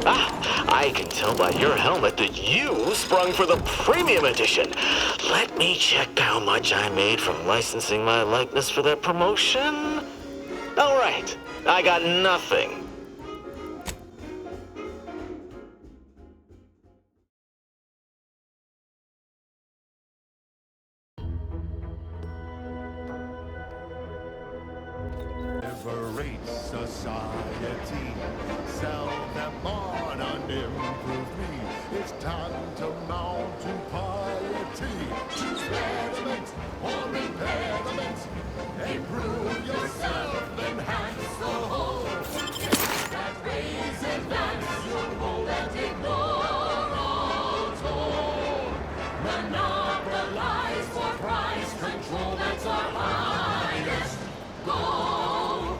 I can tell by your helmet that you sprung for the premium edition. Let me check how much I made from licensing my likeness for that promotion. All right, I got nothing. Liberate society, sell them on an improved me. It's time to mount to piety. Choose betterment or impairment. Improve yourself, enhance the whole. That ways advance your role and ignore all toll. Monopolize for price control, that's our highest goal.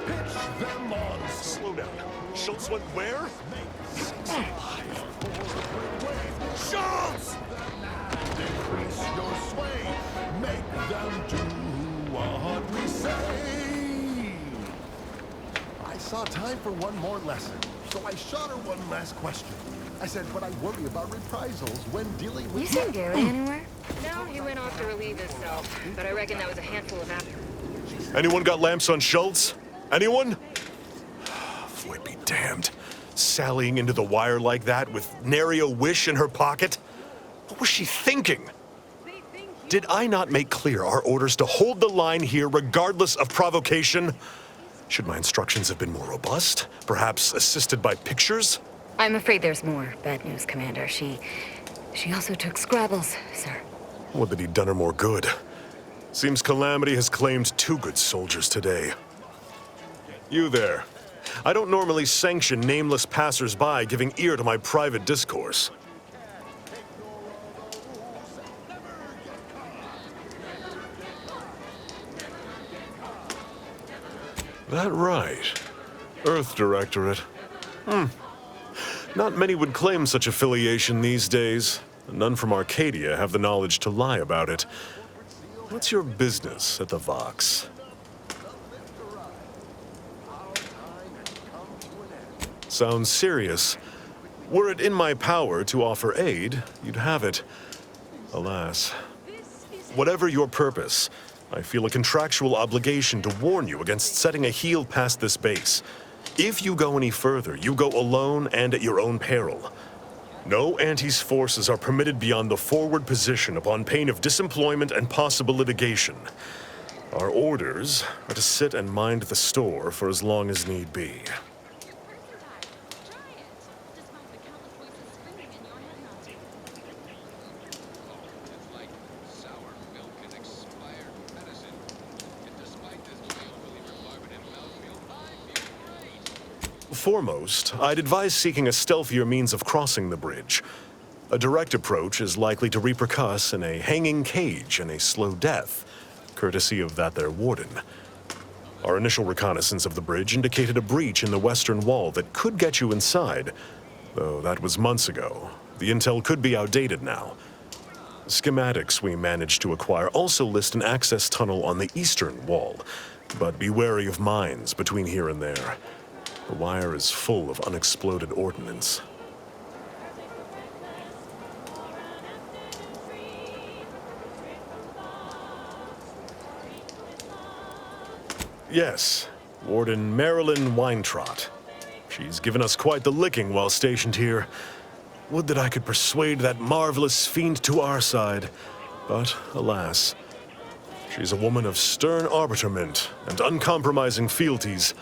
Pitch them on. Slow down. Schultz went where? Schultz! Increase your sway. Make them do what we say. I saw time for one more lesson, so I shot her one last question. I said, but I worry about reprisals when dealing with... You seen Gary anywhere? No, he went off to relieve himself, but I reckon that was a handful of apples. Anyone got lamps on Schultz? Anyone? Floyd be damned. Sallying into the wire like that with nary a wish in her pocket? What was she thinking? Did I not make clear our orders to hold the line here regardless of provocation? Should my instructions have been more robust? Perhaps assisted by pictures? I'm afraid there's more bad news, Commander. She also took Scrabbles, sir. Would that he'd done her more good. Seems Calamity has claimed 2 good soldiers today. You there. I don't normally sanction nameless passers-by giving ear to my private discourse. That right. Earth Directorate. Not many would claim such affiliation these days. None from Arcadia have the knowledge to lie about it. What's your business at the Vox? Sounds serious. Were it in my power to offer aid, you'd have it. Alas. Whatever your purpose, I feel a contractual obligation to warn you against setting a heel past this base. If you go any further, you go alone and at your own peril. No Antes forces are permitted beyond the forward position upon pain of disemployment and possible litigation. Our orders are to sit and mind the store for as long as need be. Foremost, I'd advise seeking a stealthier means of crossing the bridge. A direct approach is likely to repercuss in a hanging cage and a slow death, courtesy of that there warden. Our initial reconnaissance of the bridge indicated a breach in the western wall that could get you inside, though that was months ago. The intel could be outdated now. Schematics we managed to acquire also list an access tunnel on the eastern wall, but be wary of mines between here and there. The wire is full of unexploded ordnance. Yes, Warden Marilyn Weintrot. She's given us quite the licking while stationed here. Would that I could persuade that marvelous fiend to our side, but alas. She's a woman of stern arbitrament and uncompromising fealties.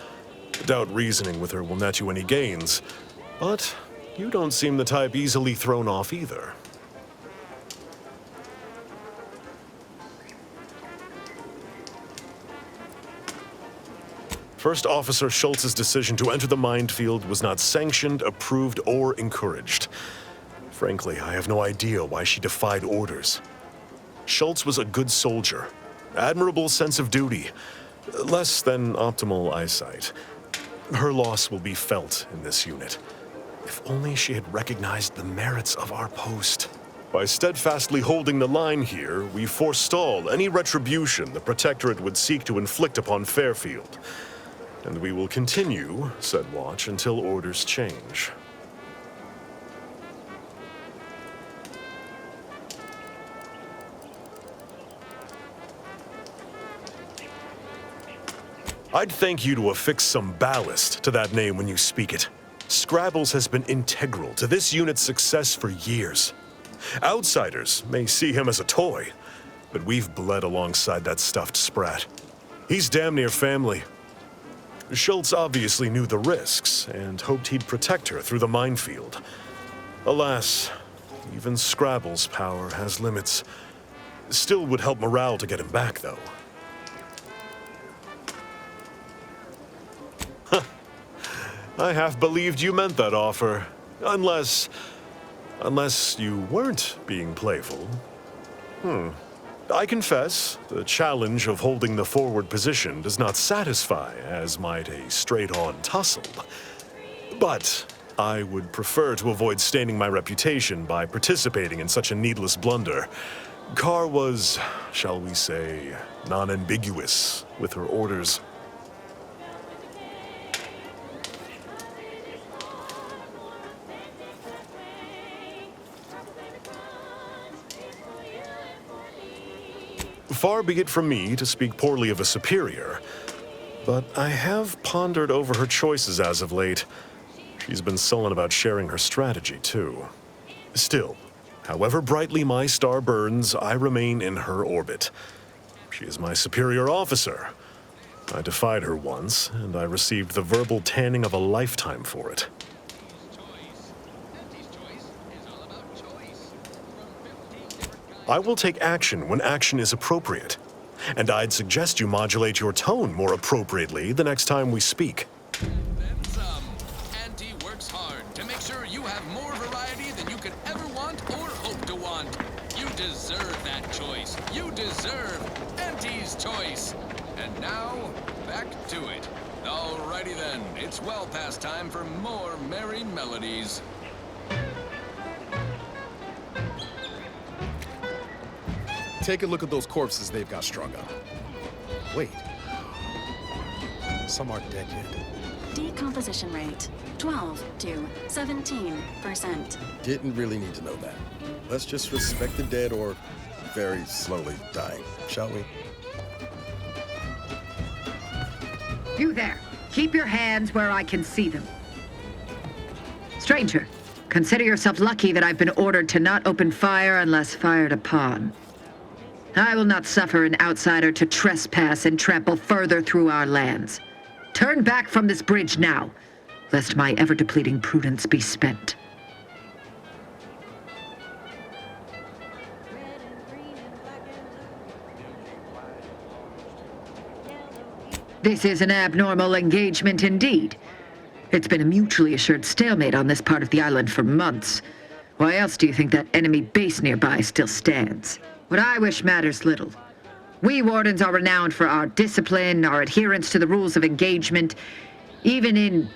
Doubt reasoning with her will net you any gains, but you don't seem the type easily thrown off either. First Officer Schultz's decision to enter the minefield was not sanctioned, approved, or encouraged. Frankly, I have no idea why she defied orders. Schultz was a good soldier, admirable sense of duty, less than optimal eyesight. Her loss will be felt in this unit. If only she had recognized the merits of our post. By steadfastly holding the line here, we forestall any retribution the Protectorate would seek to inflict upon Fairfield. and we will continue said watch until orders change. I'd thank you to affix some ballast to that name when you speak it. Scrabbles has been integral to this unit's success for years. Outsiders may see him as a toy, but we've bled alongside that stuffed sprat. He's damn near family. Schultz obviously knew the risks and hoped he'd protect her through the minefield. Alas, even Scrabble's power has limits. Still would help morale to get him back, though. I half believed you meant that offer. Unless you weren't being playful. I confess, the challenge of holding the forward position does not satisfy as might a straight-on tussle. But I would prefer to avoid staining my reputation by participating in such a needless blunder. Carr was, shall we say, non-ambiguous with her orders. Far be it from me to speak poorly of a superior, but I have pondered over her choices as of late. She's been sullen about sharing her strategy, too. Still, however brightly my star burns, I remain in her orbit. She is my superior officer. I defied her once, and I received the verbal tanning of a lifetime for it. I will take action when action is appropriate, and I'd suggest you modulate your tone more appropriately the next time we speak. Then some. Auntie works hard to make sure you have more variety than you could ever want or hope to want. You deserve that choice. You deserve Auntie's choice. And now, back to it. Alrighty then, it's well past time for more merry melodies. Take a look at those corpses they've got strung up. Wait. Some aren't dead yet. Decomposition rate, 12 to 17%. Didn't really need to know that. Let's just respect the dead or very slowly dying, shall we? You there. Keep your hands where I can see them. Stranger, consider yourself lucky that I've been ordered to not open fire unless fired upon. I will not suffer an outsider to trespass and trample further through our lands. Turn back from this bridge now, lest my ever-depleting prudence be spent. This is an abnormal engagement indeed. It's been a mutually assured stalemate on this part of the island for months. Why else do you think that enemy base nearby still stands? What I wish matters little. We Wardens are renowned for our discipline, our adherence to the rules of engagement. Even in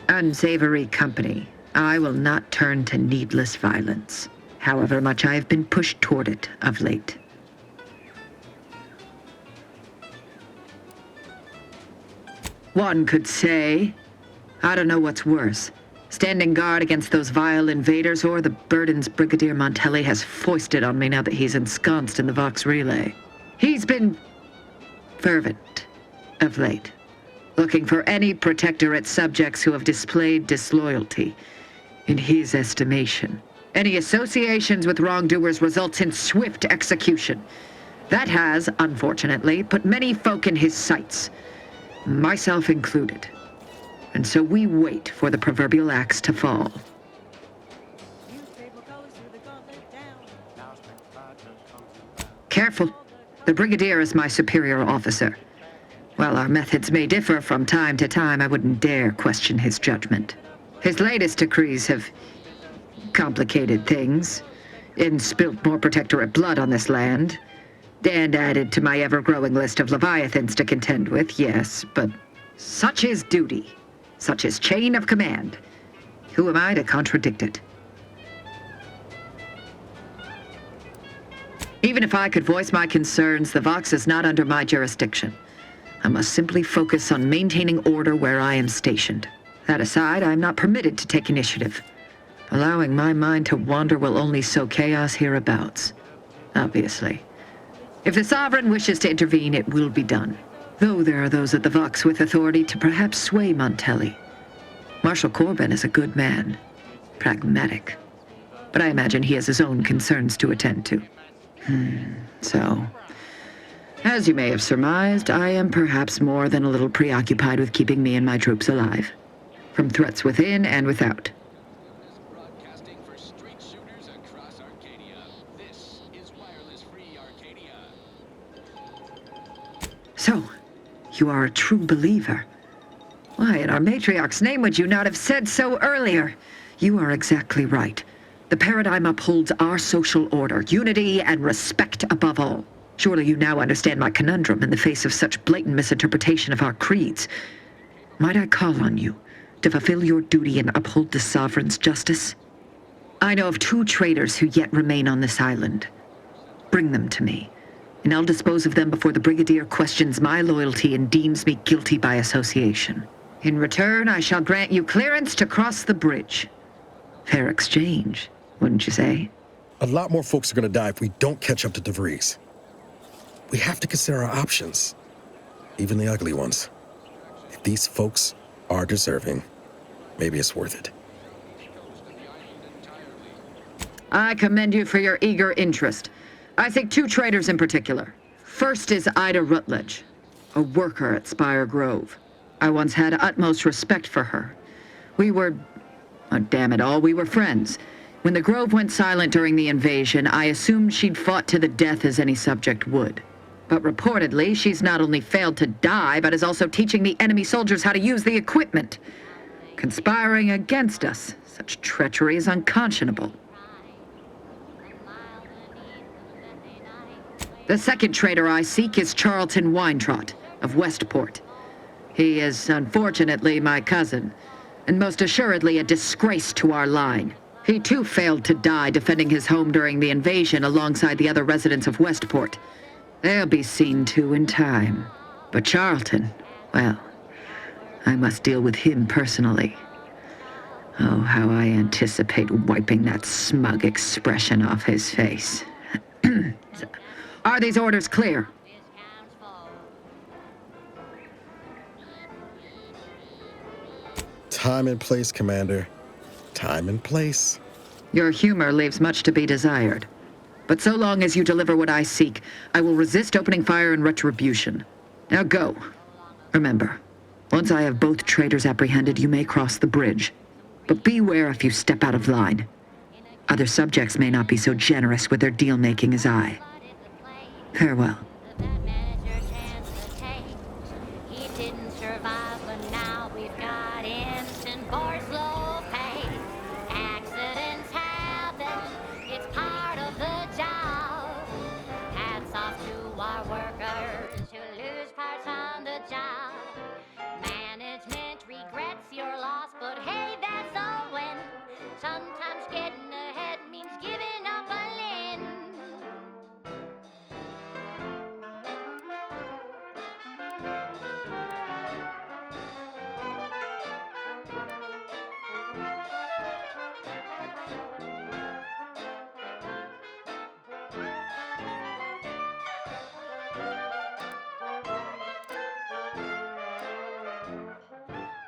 unsavory company, I will not turn to needless violence, however much I have been pushed toward it of late. One could say, I don't know what's worse, standing guard against those vile invaders or the burdens Brigadier Montelli has foisted on me now that he's ensconced in the Vox Relay. He's been fervent of late, looking for any protectorate subjects who have displayed disloyalty. In his estimation, any associations with wrongdoers results in swift execution. That has, unfortunately, put many folk in his sights, myself included. And so we wait for the proverbial axe to fall. Careful. The Brigadier is my superior officer. While our methods may differ from time to time, I wouldn't dare question his judgment. His latest decrees have complicated things, and spilt more protectorate blood on this land, and added to my ever-growing list of Leviathans to contend with, yes, but such is duty. Such as chain of command. Who am I to contradict it? Even if I could voice my concerns, the Vox is not under my jurisdiction. I must simply focus on maintaining order where I am stationed. That aside, I am not permitted to take initiative. Allowing my mind to wander will only sow chaos hereabouts. Obviously. If the Sovereign wishes to intervene, it will be done. Though there are those at the Vox with authority to perhaps sway Montelli. Marshal Corbin is a good man. Pragmatic. But I imagine he has his own concerns to attend to. So, as you may have surmised, I am perhaps more than a little preoccupied with keeping me and my troops alive. From threats within and without. Broadcasting for street shooters across Arcadia. This is Wireless Free Arcadia. So, you are a true believer. Why, in our matriarch's name would you not have said so earlier? You are exactly right. The paradigm upholds our social order, unity and respect above all. Surely you now understand my conundrum in the face of such blatant misinterpretation of our creeds. Might I call on you to fulfill your duty and uphold the Sovereign's justice? I know of 2 traitors who yet remain on this island. Bring them to me, and I'll dispose of them before the Brigadier questions my loyalty and deems me guilty by association. In return, I shall grant you clearance to cross the bridge. Fair exchange, wouldn't you say? A lot more folks are gonna die if we don't catch up to DeVries. We have to consider our options, even the ugly ones. If these folks are deserving, maybe it's worth it. I commend you for your eager interest. I think 2 traitors in particular. First is Ida Rutledge, a worker at Spire Grove. I once had utmost respect for her. We were, oh, damn it all, we were friends. When the Grove went silent during the invasion, I assumed she'd fought to the death as any subject would. But reportedly, she's not only failed to die, but is also teaching the enemy soldiers how to use the equipment. Conspiring against us. Such treachery is unconscionable. The second traitor I seek is Charlton Weintraut of Westport. He is, unfortunately, my cousin, and most assuredly a disgrace to our line. He too failed to die defending his home during the invasion alongside the other residents of Westport. They'll be seen to in time. But Charlton, well, I must deal with him personally. Oh, how I anticipate wiping that smug expression off his face. Are these orders clear? Time and place, Commander. Time and place. Your humor leaves much to be desired. But so long as you deliver what I seek, I will resist opening fire in retribution. Now go. Remember, once I have both traitors apprehended, you may cross the bridge. But beware if you step out of line. Other subjects may not be so generous with their deal-making as I. Farewell. Sometimes getting ahead means giving up a limb.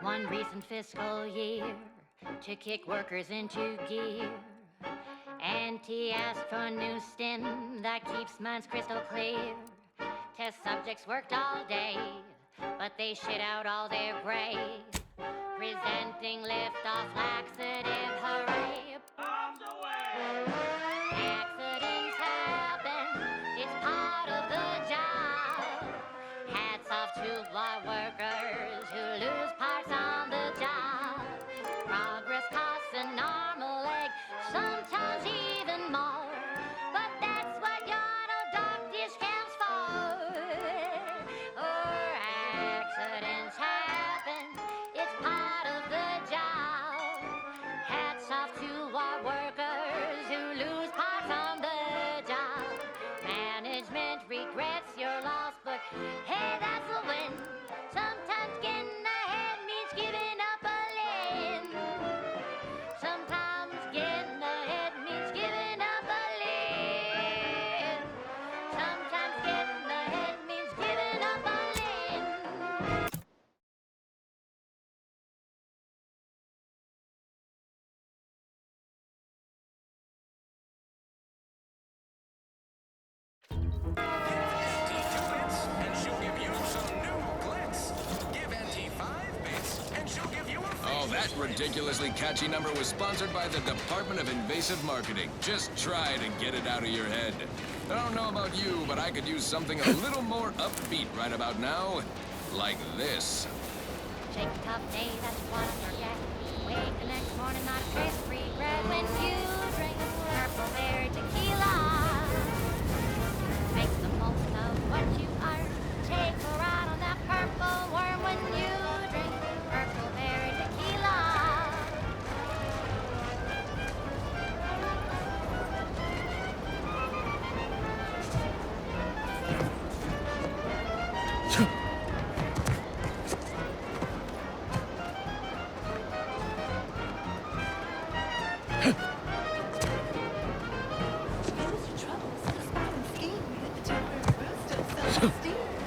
One recent fiscal year to kick workers into gear. Auntie asked for a new stem that keeps minds crystal clear. Test subjects worked all day, but they shit out all their gray. Presenting lift-off laxative, hooray! Bombs away! Accidents happen, it's part of the job. Hats off to our workers who lose parts on the job. Progress costs an arm, a leg, sometimes even more. But that's what your auto doc discounts for. Or accidents happen, That ridiculously catchy number was sponsored by the Department of Invasive Marketing. Just try to get it out of your head. I don't know about you, but I could use something a little more upbeat right about now. Like this. Shake a tough day, that's what I forget. Wake the next morning, not a trace of regret when you drink purple berry tequila. Make the most of what you are. Take a ride on that purple worm when you drink purple berry tequila.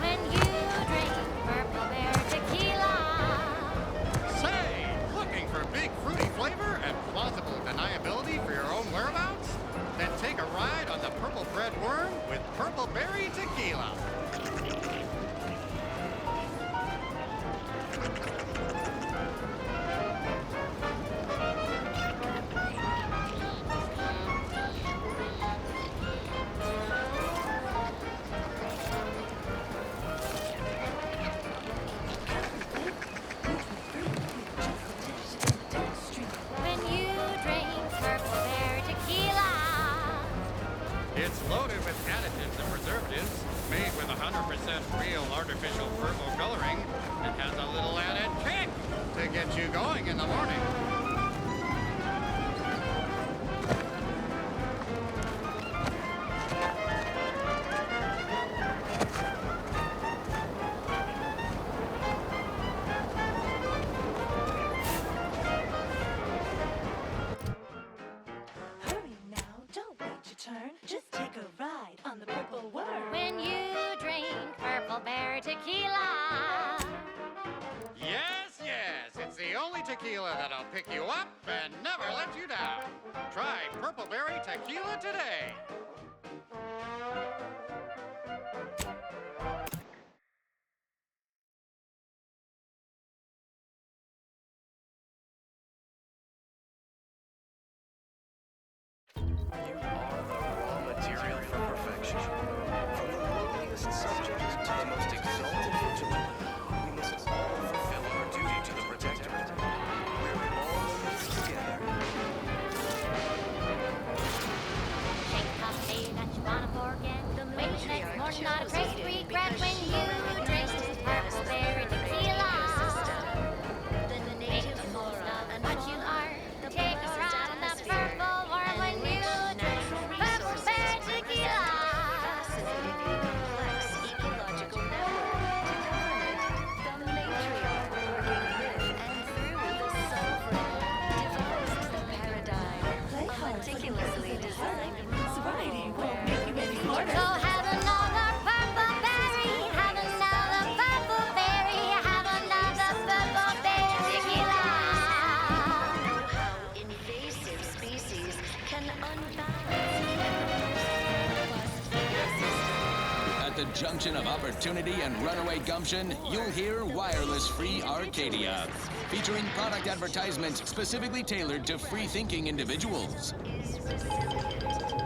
When you drink purple berry tequila. Say, looking for big fruity flavor and plausible deniability for your own whereabouts? Then take a ride on the Purple Bread Worm with Purple Berry Tequila. When you drink purple berry tequila. It's loaded with additives and preservatives, made with 100% real artificial purple coloring. It has a little added kick to get you going in the morning. Hurry now, don't wait your turn. Just take a ride on the purple worm. When you drink purple berry tequila. Yes, yes, it's the only tequila that'll pick you up and never let you down. Try Purple Berry Tequila today. You are the raw material for perfection. From the lowliest subject to the most exalted vigilant, we must all fulfill our duty to the Protectorate. We're all in this together. Shake a tough day that you wanna forget. Wake the next morning, not a trace of regret when you drink purple berry tequila. Make the most of what you are. Take a ride on that purple worm when you drink purple berry tequila. Ecological network to govern it. The matriarch working with and through the sovereign devised the paradigm. A meticulously designed sobriety won't make you any So harder. have another purple berry, have another purple berry, have another purple berry tequila. How invasive species can unbalance At the junction of opportunity and runaway gumption, you'll hear Wireless Free Arcadia, featuring product advertisements specifically tailored to free-thinking individuals. is resistant.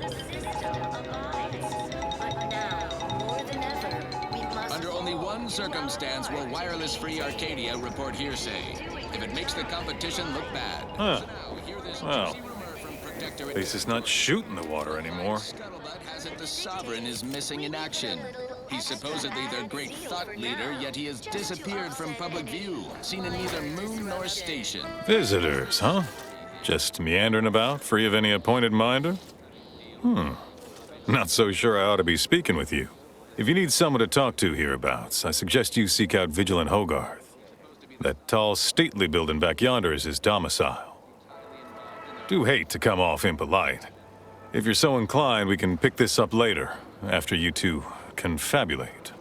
The system abides. But now, more than ever, we must Under only one circumstance will Wireless Free Arcadia report hearsay: if it makes the competition look bad. Huh. So now, hear this Well, juicy rumor from Protectorate. at least it's not shooting the water anymore. Scuttlebutt has it the Sovereign is missing in action. He's supposedly their great thought leader, yet he has disappeared from public view, seen in neither moon nor station. Visitors, huh? Just meandering about, free of any appointed minder? Not so sure I ought to be speaking with you. If you need someone to talk to hereabouts, I suggest you seek out Vigilant Hogarth. That tall, stately building back yonder is his domicile. Do hate to come off impolite. If you're so inclined, we can pick this up later, after you two confabulate.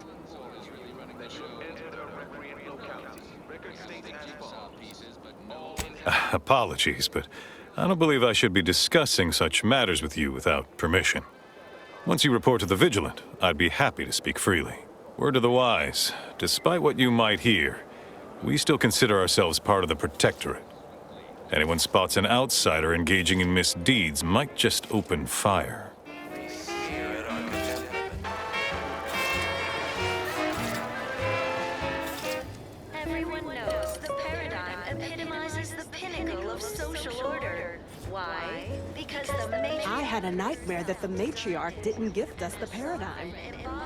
Apologies, but I don't believe I should be discussing such matters with you without permission. Once you report to the Vigilant, I'd be happy to speak freely. Word to the wise, despite what you might hear, we still consider ourselves part of the Protectorate. Anyone spots an outsider engaging in misdeeds might just open fire. Everyone knows the paradigm epitomizes the pinnacle of social order. Why? Because the matriarch... I had a nightmare that the matriarch didn't gift us the paradigm,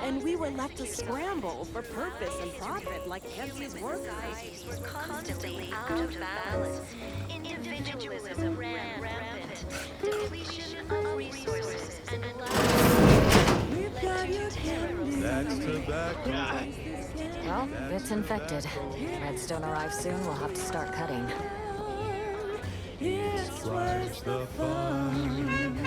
and we were left to scramble for purpose and profit like Auntie's workers. Were constantly out of balance. Individualism ran rampant. Depletion of resources and That's tobacco. Well, it's infected. Meds don't arrive soon, we'll have to start cutting. It's twice the fun.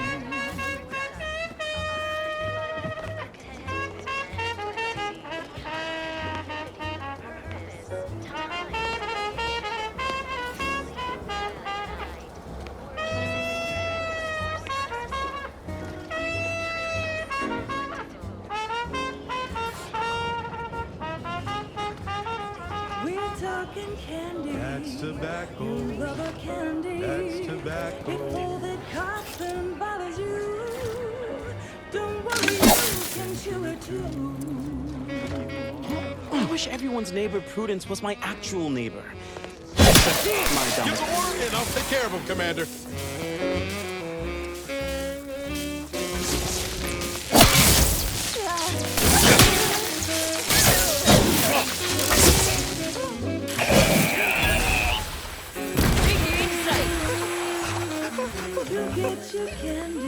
We're talking candy. That's tobacco. You love a candy. That's tobacco. If all that cotton bothers you, don't worry, you can chew it too. I wish everyone's neighbor Prudence was my actual neighbor. My dumb. Give the word and I'll take care of him, Commander.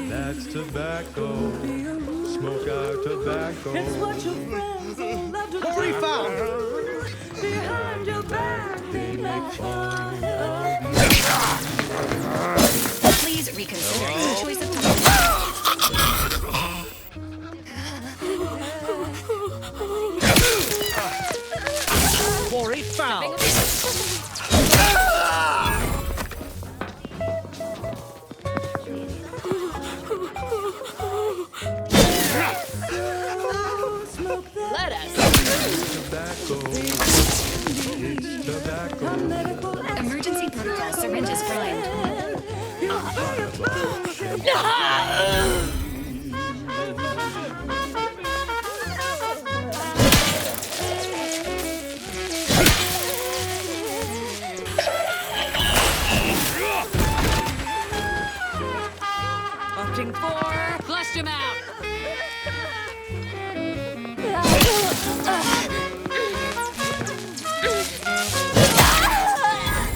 That's tobacco. Smoke out tobacco. It's what your friends all love to Corey do. found. Behind your back, they make fun. Please reconsider your choice of topic. Corey found. Let us. Emergency protocol syringes primed. Opting for... Flushed him out.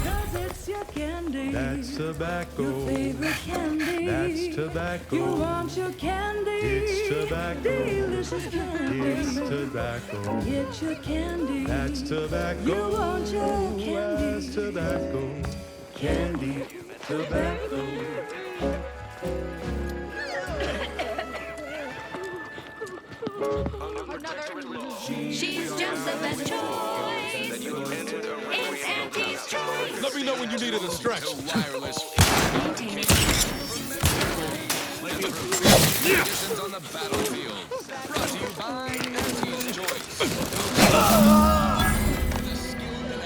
Cause it's your candy. That's tobacco. Your favorite candy. That's tobacco. You want your candy. It's tobacco. Delicious candy. It's tobacco. Get your candy. That's tobacco. You want your candy. That's tobacco. Candy. Tobacco. She's just the best choice. It's Auntie's choice. Let me know when you needed a stretch. Wireless. Conditions on the battlefield. Brought to you by Auntie's Choice. The skilled and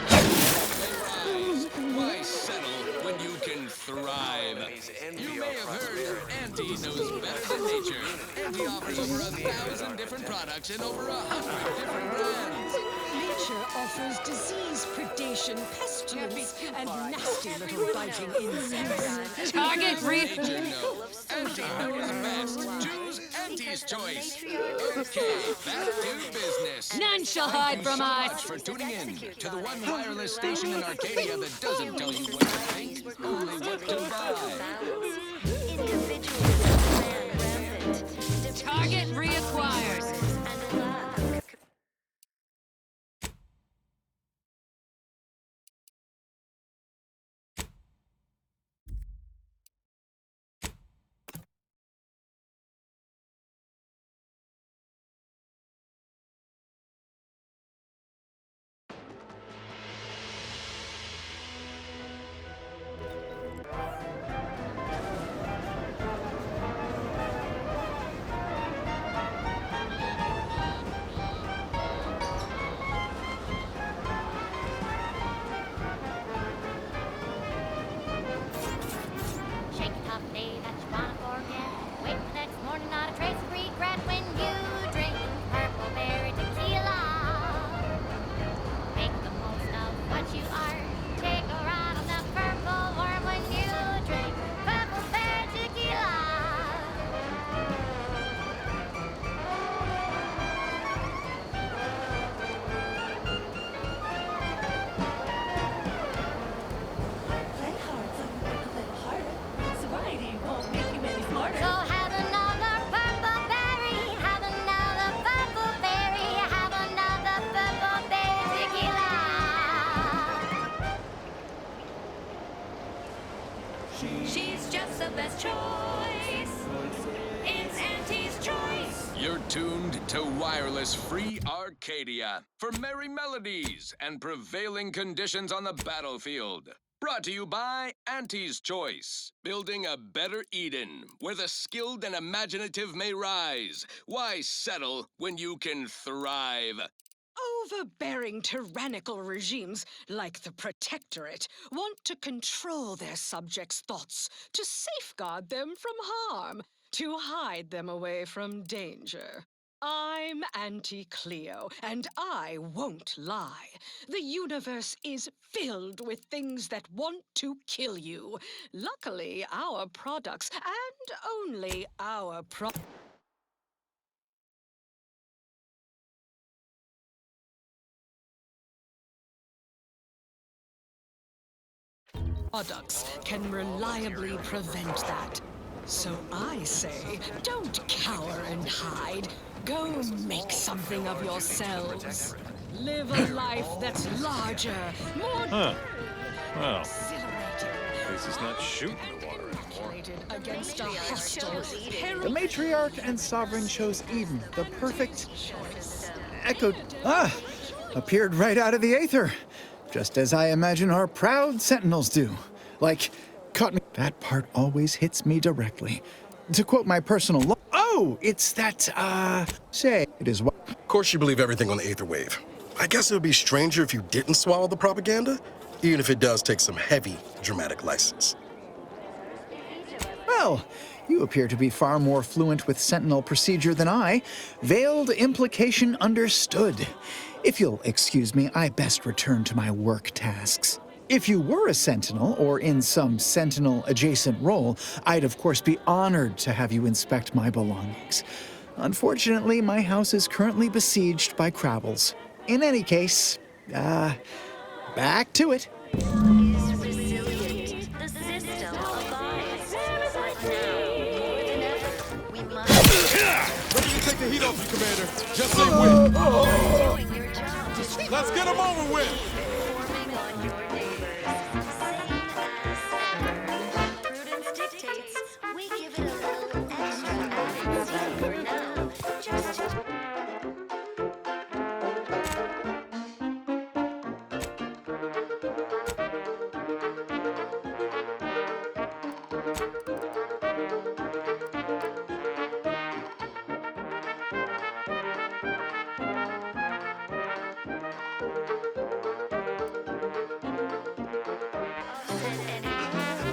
rise. Why settle when you can thrive? You may have heard Auntie knows better than nature. Auntie offers over 1,000 different products in over 100 different brands. Nature offers disease predation, pestilence, and nasty little biting insects. Target brief. Nature knows. Auntie knows best. Choose Auntie's Choice. Okay, back to business. None shall hide from Thanks us. so much for tuning in to the one wireless station in Arcadia that doesn't tell you what to think, only what to buy. Target reacquired. She's just the best choice. It's Auntie's choice. You're tuned to Wireless Free Arcadia for merry melodies and prevailing conditions on the battlefield. Brought to you by Auntie's Choice, building a better Eden where the skilled and imaginative may rise. Why settle when you can thrive? Overbearing tyrannical regimes like the Protectorate want to control their subjects' thoughts, to safeguard them from harm, to hide them away from danger. I'm Auntie Cleo, and I won't lie. The universe is filled with things that want to kill you. Luckily, our products, and only our products can reliably prevent that. So I say, don't cower and hide. Go make something of yourselves. Live a life that's larger, more Well, this is not shooting the water anymore. against a hostile The matriarch and sovereign chose Eden, the perfect echoed. Appeared right out of the aether, just as I imagine our proud sentinels do. Like, caught me. That part always hits me directly. To quote my personal oh, it's that, say, it is what. Of course you believe everything on the Aether Wave. I guess it would be stranger if you didn't swallow the propaganda, even if it does take some heavy dramatic license. Well, you appear to be far more fluent with Sentinel procedure than I. Veiled implication understood. If you'll excuse me, I best return to my work tasks. If you were a Sentinel, or in some Sentinel-adjacent role, I'd of course be honored to have you inspect my belongings. Unfortunately, my house is currently besieged by Crabbles. In any case, back to it. Is resilient. The system abides. But now, more than ever, we must. Ready to take the heat off you, Commander. Just say when. Doing your job. Let's get them over with. Forming on your neighbors. Seen as heard. Prudence dictates we give it a little extra added for now. Just to offset any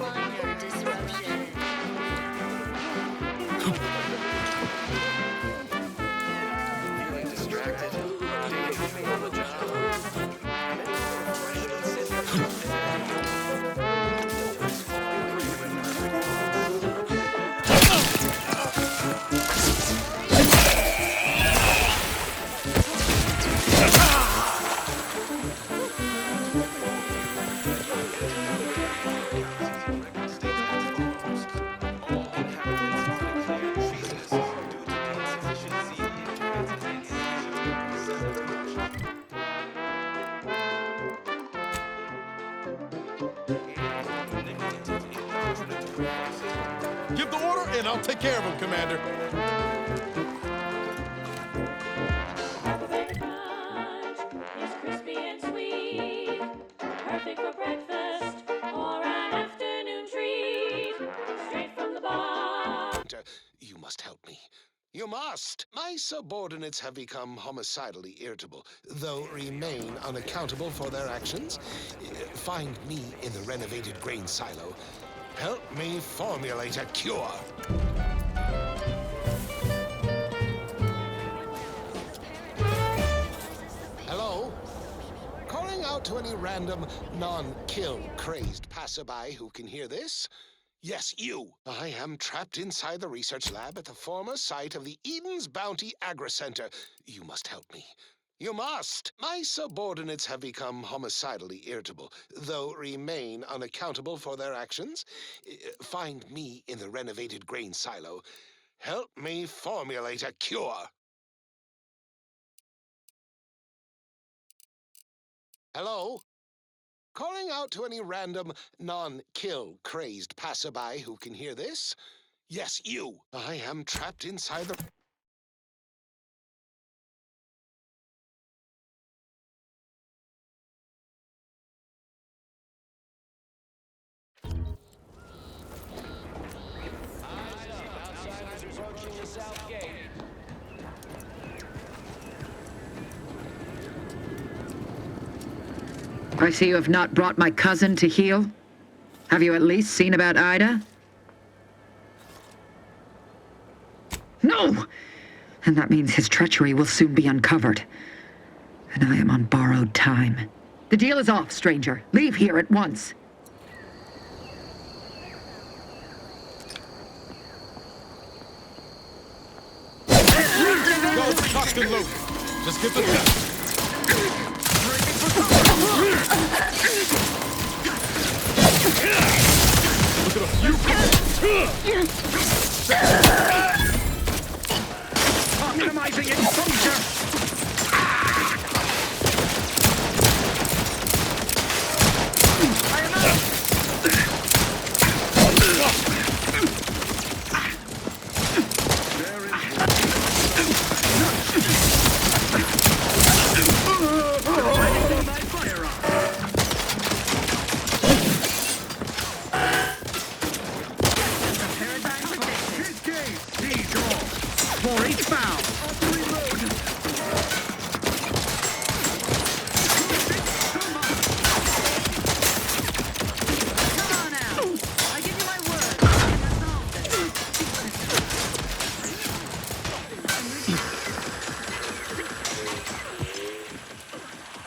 minor disruption. Feeling distracted? Daydreaming on the job? Mental or emotional Give the order, and I'll take care of him, Commander. It's crispy and sweet, perfect for breakfast or an afternoon treat. Straight from the bar. You must help me. You must! My subordinates have become homicidally irritable, though remain unaccountable for their actions. Find me in the renovated grain silo. Help me formulate a cure. Hello? Calling out to any random, non-kill crazed passerby who can hear this? Yes, you. I am trapped inside the research lab at the former site of the Eden's Bounty Agri-Center. You must help me. You must! My subordinates have become homicidally irritable, though remain unaccountable for their actions. Find me in the renovated grain silo. Help me formulate a cure. Hello? Calling out to any random, non-kill crazed passerby who can hear this? Yes, you. I am trapped inside the... Outsiders approaching the south gate. I see you have not brought my cousin to heel. Have you at least seen about Ida? No! And that means his treachery will soon be uncovered. And I am on borrowed time. The deal is off, stranger. Leave here at once. Go, cocked and loaded. Just get the test. Look at us, you Optimizing exposure! For each bound.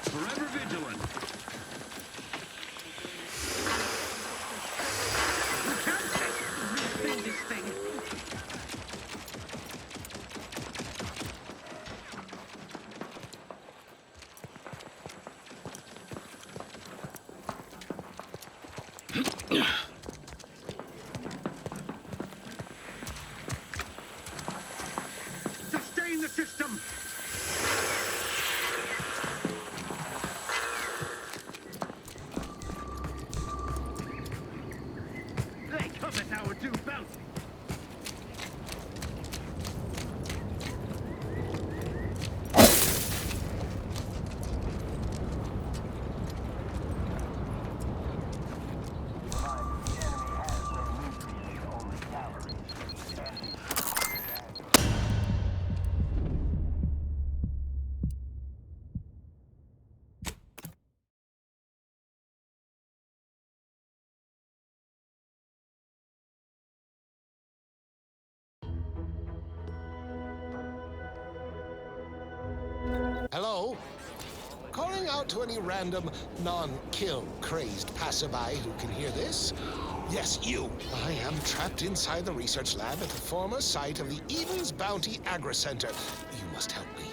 Forever vigilant. Sustain the system. They covet our due bounty. Hello? Calling out to any random, non-kill crazed passerby who can hear this? Yes, you. I am trapped inside the research lab at the former site of the Eden's Bounty Agri-Center. You must help me.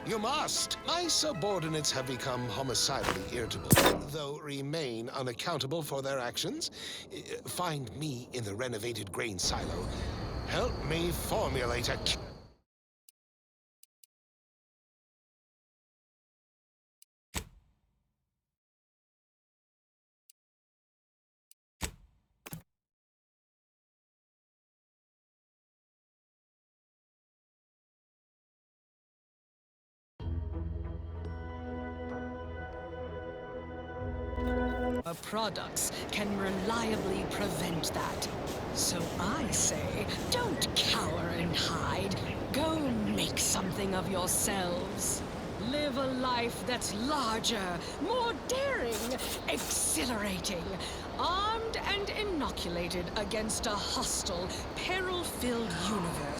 You must. My subordinates have become homicidally irritable, though remain unaccountable for their actions. Find me in the renovated grain silo. Help me formulate a... Products can reliably prevent that. So I say, don't cower and hide. Go make something of yourselves. Live a life that's larger, more daring, exhilarating, armed and inoculated against a hostile, peril-filled universe.